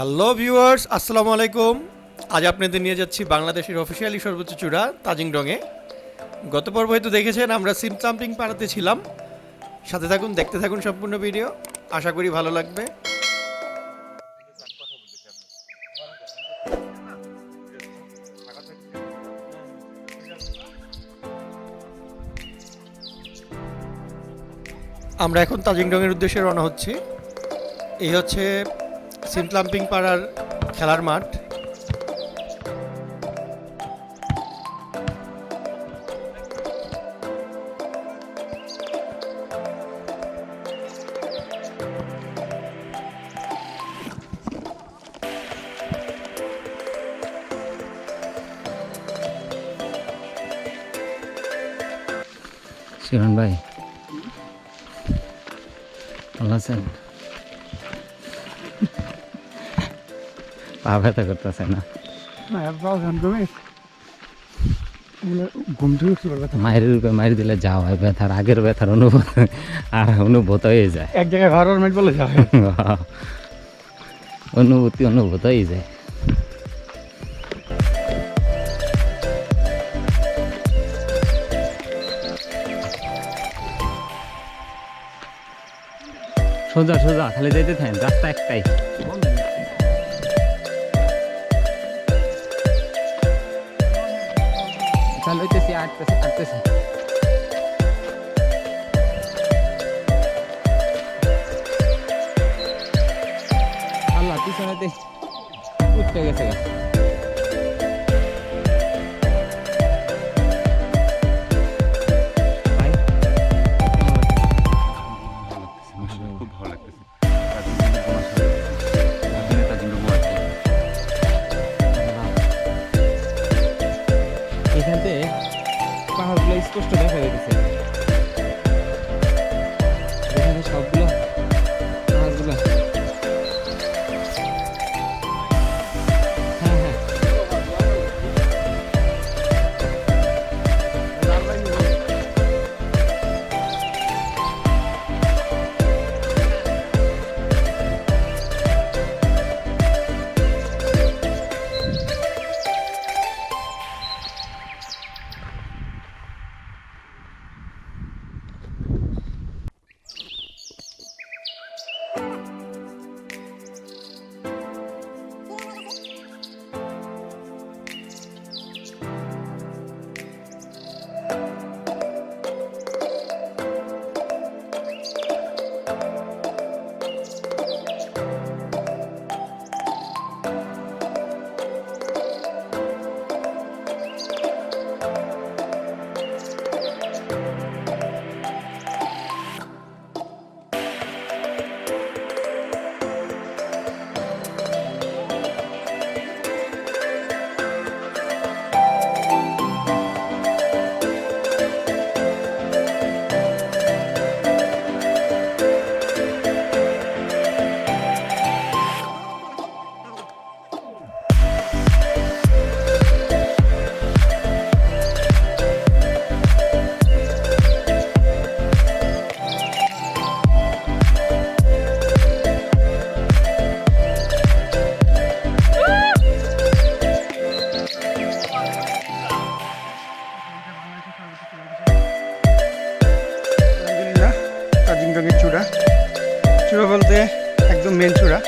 Hello viewers, আসসালামু আলাইকুম। আজ আপনাদের নিয়ে যাচ্ছি বাংলাদেশের অফিসিয়ালি সর্বোচ্চ চূড়া তাজিং ডংয়ে। গত পর্ব হয়তো দেখেছেন আমরা সিম সাম্পিং পাড়াতে ছিলাম। সাথে থাকুন, দেখতে থাকুন সম্পূর্ণ ভিডিও, আশা করি ভালো লাগবে। আমরা এখন তাজিং ডংয়ের উদ্দেশ্যে রওনা হচ্ছি। এই হচ্ছে সিম ক্লাম্পিং পাড়ার খেলার মাঠ। শিরন ভাই ভালো আছেন? পা ব্যথা করতেছে না? মায়ের রূপে মারি দিলে যা হয়, ব্যথার আগের ব্যথার অনুভূত হয়ে যায়। এক জায়গায় ঘর মেট বলে যায়, অনুভূত হয়ে যায়। সোজা সোজা খালি যাইতে থাকেন, রাস্তা একটাই। চালু হইতেছি, আটতেছে। আল্লাহ পিছনেতে উঠতে গেছে। এখানে পাহাড়গুলো স্পষ্ট দেখা যাচ্ছে, এখানে সবগুলো পাহাড়গুলো। হ্যাঁ চূড়া বলতে একদম মেন চূড়া।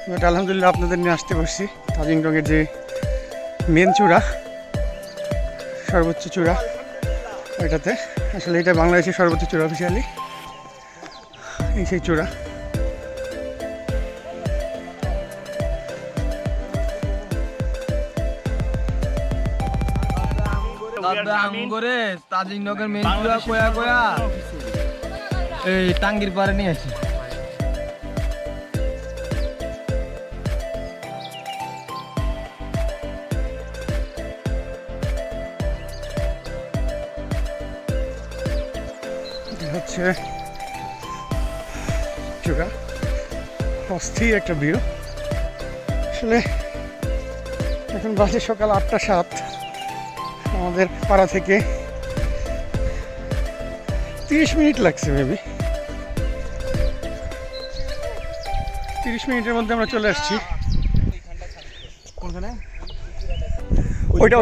বাট আলহামদুলিল্লাহ আপনাদের নিয়ে আসতে পারছি তাজিং ডংয়ের যে মেন চূড়া, সর্বোচ্চ চূড়া ওইটাতে। আসলে এটা বাংলাদেশের সর্বোচ্চ চূড়া অফিসিয়ালি, এই সেই চূড়া। তাজিং ডংয়ের মেন চূড়া কয়া এই টাঙ্গির পারে নিয়ে আসি। হচ্ছে চূড়া, অস্থির একটা ভিউ। আসলে এখন বাজে সকাল 8টা 7। আমাদের পাড়া থেকে 30 মিনিট লাগছে মেবি। 30 মিনিটের মধ্যে আমরা চলে আসছি।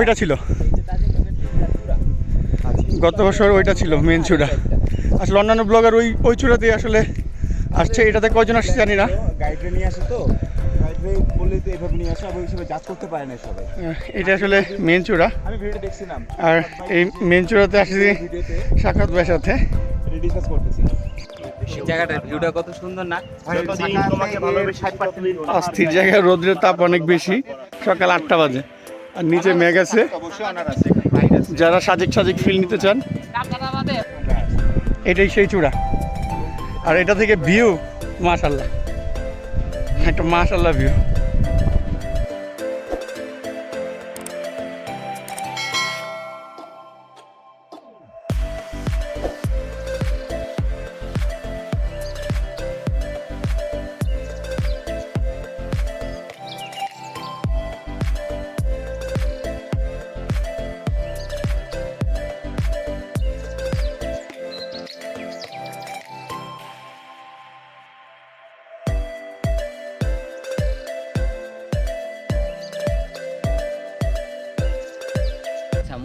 ওইটা ছিল গত বছর, ওইটা ছিল মেন চূড়া। আসলে অন্যান্য ব্লগার ওই চূড়াতেই আসলে আসছে, এটাতে কয়জন আসছে জানি না। গাইডে নিয়ে আসে তো, গাইডে বললে তো এইভাবে নিয়ে আসে, আবার হিসেবে জাজ করতে পারে না সবাই। এটা আসলে মেন চূড়া, আমি ভিডিও দেখছিলাম আর এই মেন চূড়াতে আসছি সাক্ষাৎ ভাইয়ের সাথে। ডিসকাস করতেছি। জায়গাটার ভিউটা কত সুন্দর না? তোমাকে ভালোভাবে 60% অস্থির জায়গায়, রোদ্রের তাপ অনেক বেশি, সকাল 8টা বাজে, আর নিচে মেঘ আছে। অবশ্যই অনার আছে, যারা সাজেক ফিল নিতে চান, এটাই সেই চূড়া। আর এটা থেকে ভিউ মাশাআল্লাহ, একটা মাশাআল্লাহ ভিউ।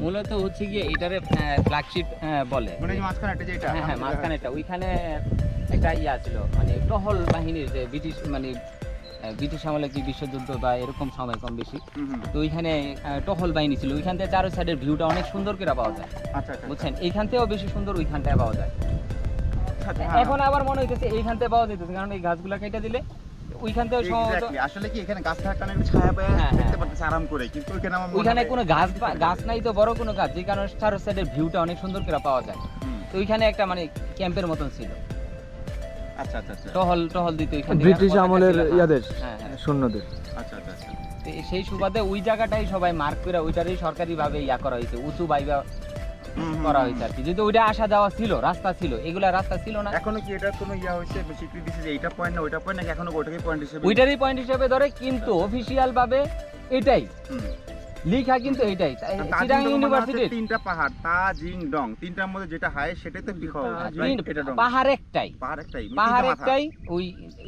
মূলত হচ্ছে গিয়ে এটারে ফ্ল্যাগশিপ বলে, মানে মাঝখানে একটা যেটা, হ্যাঁ মাঝখানে একটা, ওইখানে একটা ইয়া ছিল মানে টহল বাহিনীর, যে ব্রিটিশ মানে ব্রিটিশ আমলে কি বিশ্বযুদ্ধ বা এরকম সময় কম বেশি, তো ওইখানে টহল বাহিনী ছিল। ওইখান থেকে চারো সাইডের ভিউটা অনেক সুন্দর করে পাওয়া যায়। আচ্ছা বুঝছেন, এইখান থেকেও বেশি সুন্দর ওইখানটায় পাওয়া যায়। এখন আবার মনে হইতেছে এইখান থেকে পাওয়া যেতেছে, কারণ এই গাছগুলা কেটে দিলে ওইখান থেকে সম্ভবত আসলে কি এখানে গাছ থাকার কারণে একটু ছায়া পায়, দেখতে পাচ্ছেন আরাম করে, কিন্তু ওইখানে আমার ওইখানে কোনো গাছ নাই তো, বড় কোনো গাছ, যে কারণে চারো সাইডের ভিউটা অনেক সুন্দর করে পাওয়া যায়। তো ওইখানে একটা মানে ক্যাম্পের মতন ছিল। আচ্ছা টহল দিত ওইখানে ব্রিটিশ আমলের ইয়াদের হ্যাঁ সৈন্যদের। আচ্ছা তো সেই সুবাদে ওই জায়গাটাই সবাই মার্ক করে ওইটারই সরকারি ভাবে ইয়া করা হয়েছে, উঁচু বাইবা করা হয়েছে আর কি। যদি ওইটা আসা যাওয়া ছিল, রাস্তা ছিল, এগুলা রাস্তা ছিল না। এখনো কি এটা কোনো ইয়া হইছে, স্বীকৃতি দিছে যে এইটা পয়েন্ট না ওইটা পয়েন্ট, নাকি এখনো ওইটাকে পয়েন্ট হিসেবে? ওইটারই পয়েন্ট হিসেবে ধরে, কিন্তু অফিশিয়াল ভাবে এটাই লিখা, কিন্তু এটাই চিটাং ইউনিভার্সিটির তিনটা পাহাড়, তাজিং ডং, তিনটার মধ্যে যেটা হয় সেটাই তো পাহাড় একটাই। ওই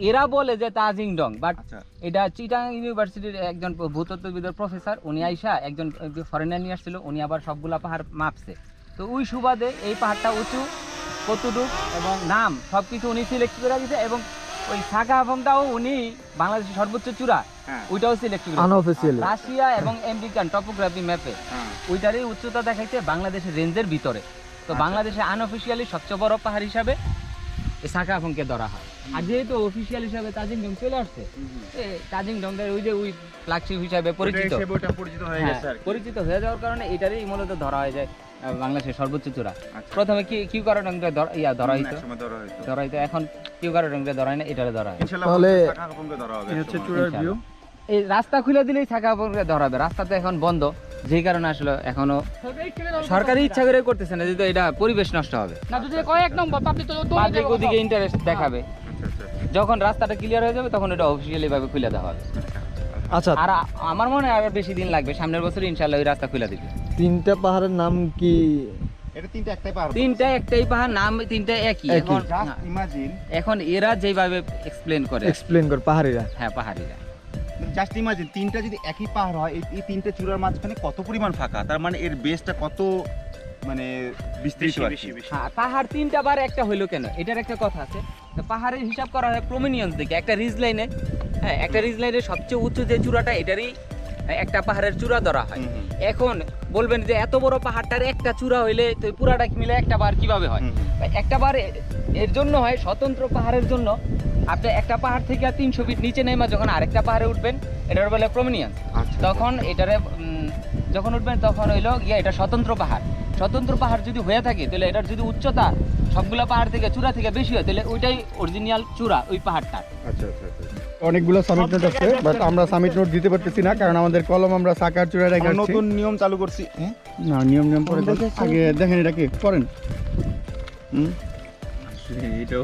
এরা বলে যে তাজিং ডং, বাট এটা চিটাং ইউনিভার্সিটির একজন ভূতত্ত্ববিদের প্রফেসর, উনি আইসা একজন ফরেনার নিয়ে আসছিল, উনি আবার সবগুলা পাহাড় মাপছে। তো ওই সুবাদে এই পাহাড়টা উঁচু কতটুক এবং নাম সবকিছু উনি সিলেক্ট করে দিয়েছে। এবং ওই সাকা আফংটাও উনি বাংলাদেশের সর্বোচ্চ চূড়া, ওইটাও সিলেক্ট করে আনঅফিশিয়ালি রাশিয়া এবং আমেরিকান টপোগ্রাফি ম্যাপে ওইটারই উচ্চতা দেখাইছে বাংলাদেশের রেঞ্জের ভিতরে। তো বাংলাদেশে আনঅফিশিয়ালি সবচেয়ে বড় পাহাড় হিসাবে এই সাকা আফংকে ধরা হয়। আর যেহেতু অফিশিয়াল হিসাবে তাজিং ডং চলে আসছে, তাজিং ডং ওই যে ওই ফ্ল্যাগশিপ হিসাবে পরিচিত হয়ে যাওয়ার কারণে এটারই মূলত ধরা হয়ে যায় বাংলাদেশের সর্বোচ্চ চূড়া। প্রথমে কি কারণে ধরা হইতো, এখন কি কারণে ধরা হয় না, এটারে ধরা হয়। তাহলে হচ্ছে চূড়ার ভিউ। এই রাস্তা খুলে দিলেই সাকা আফংকে ধরা হবে। রাস্তা তো এখন বন্ধ, যেই কারণে আসলে এখনো সরকারি ইচ্ছা করে করতেছে না, যেহেতু এটা পরিবেশ নষ্ট হবে না। যদি কয়েক নম্বর পাবলিক ওদিকে ইন্টারেস্ট দেখাবে, যখন রাস্তাটা ক্লিয়ার হয়ে যাবে তখন এটা অফিশিয়ালি ভাবে খুলে দেওয়া হবে। আচ্ছা, আর আমার মনে হয় আর বেশি দিন লাগবে, সামনের বছর ইনশাআল্লাহ ওই রাস্তা খুলে দিবে। তিনটা পাহাড়ের নাম কি? এটা তিনটা একটাই পাহাড়, নাম তিনটা একই। এখন এরা যেভাবে এক্সপ্লেন করে পাহাড়িরা, হ্যাঁ পাহাড়িরা, জাস্ট ইমাজিন তিনটা যদি একই পাহাড় হয়, এই তিনটা চূড়ার মাঝখানে কত পরিমাণ ফাঁকা, তার মানে এর বেসটা কত মানে বিস্তৃত। হ্যাঁ, পাহাড় তিনটা বার একটা হইলো কেন, এটার একটা কথা আছে। পাহাড়ের হিসাব করা হয় প্রমিনিয়েন্স দেখে, একটা রিজ লাইনে, হ্যাঁ একটা রিজ লাইনের সবচেয়ে উঁচু যে চূড়াটা, এটারই একটা পাহাড়ের চূড়া ধরা হয়। এখন বলবেন যে এত বড় পাহাড়টার একটা চূড়া হইলে তো পুরাটা মিলে একটা বার কিভাবে হয়? একটা বার এর জন্য হয়, স্বতন্ত্র পাহাড়ের জন্য। আপনি একটা পাহাড় থেকে 300 ফিট নিচে নেমে যখন আরেকটা পাহাড়ে উঠবেন, এটার বলে প্রমিনিয়েন্স। তখন এটারে যখন উঠবেন তখন হইলো গিয়া এটা স্বতন্ত্র পাহাড়। স্বতন্ত্র পাহাড় যদি হয়ে থাকে, তাহলে এটার যদি উচ্চতা সবগুলো পাহাড় থেকে চূড়া থেকে বেশি হয়, তাহলে ওইটাই অরিজিনাল চূড়া, ওই পাহাড়টা। অনেকগুলো সামিট নোট আছে, বাট আমরা সামিট নোট দিতে পারতেছি না, কারণ আমাদের কলম আমরা সাকার চূড়ায় রেখে আসছি। নতুন নিয়ম চালু করছি। না, নিয়ম পরে আগে দেখেন এটা কি করেন। এটাও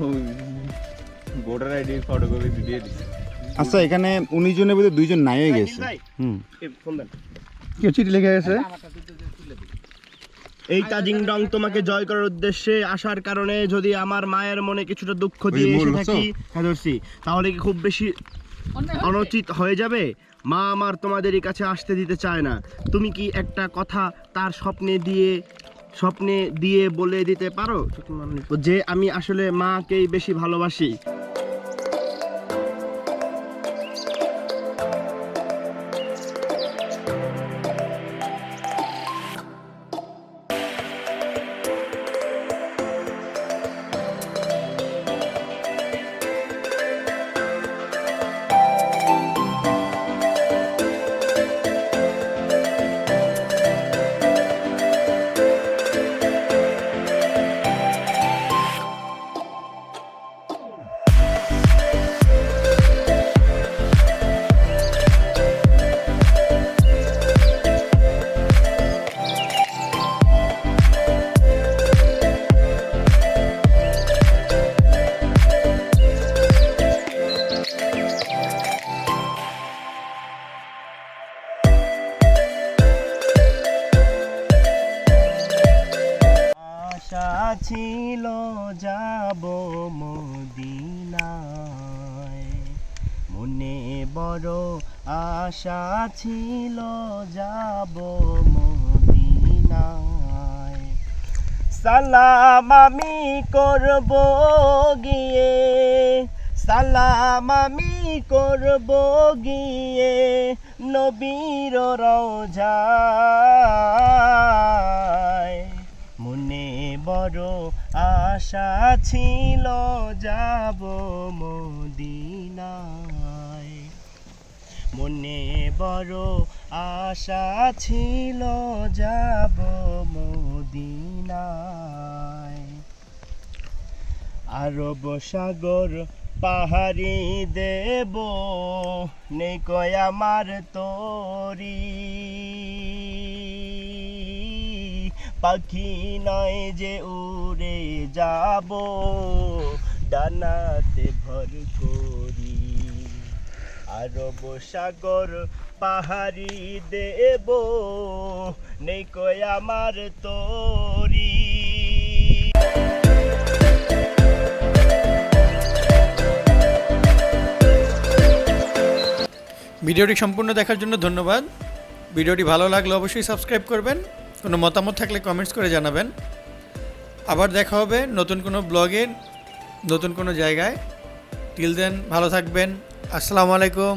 ভোটার আইডি ফটোকপি দিয়ে দিছি। আচ্ছা, এখানে 19 জনের ভিতরে 2 জন নাই হয়ে গেছে। কি চিঠি লিখে গেছে? এই তাজিং ডং তোমাকে জয় করার উদ্দেশ্যে আসার কারণে যদি আমার মায়ের মনে কিছুটা দুঃখ দিয়ে এসে থাকি ধরছি, তাহলে কি খুব বেশি অনুচিত হয়ে যাবে? মা আমার তোমাদেরই কাছে আসতে দিতে চায় না। তুমি কি একটা কথা তার স্বপ্নে দিয়ে বলে দিতে পারো যে আমি আসলে মাকেই বেশি ভালোবাসি? আশা ছিল যাব মদিনায়, মনে বড় আশা ছিল যাব মদিনায়। সালাম আমি করব গিয়ে, সালাম আমি করব গিয়ে নবীর রওজায়। মনে বড় আশা ছিল যাব মদিনায়, মনে বড় আশা ছিল যাব মদিনায়। আরব সাগর পাহাড়ি দেব নেই কয় আমার তোরি, পাখি নয় যে উড়ে যাব ডানাতে ভর করি। আরব সাগর পাহাড়ি দেব নেই কয় আমার তোরি। ভিডিওটি সম্পূর্ণ দেখার জন্য ধন্যবাদ। ভিডিওটি ভালো লাগলে অবশ্যই সাবস্ক্রাইব করবেন। কোনো মতামত থাকলে কমেন্টস করে জানাবেন। আবার দেখা হবে নতুন কোনো ব্লগে, নতুন কোনো জায়গায়। টিল দেন ভালো থাকবেন। আসসালামু আলাইকুম।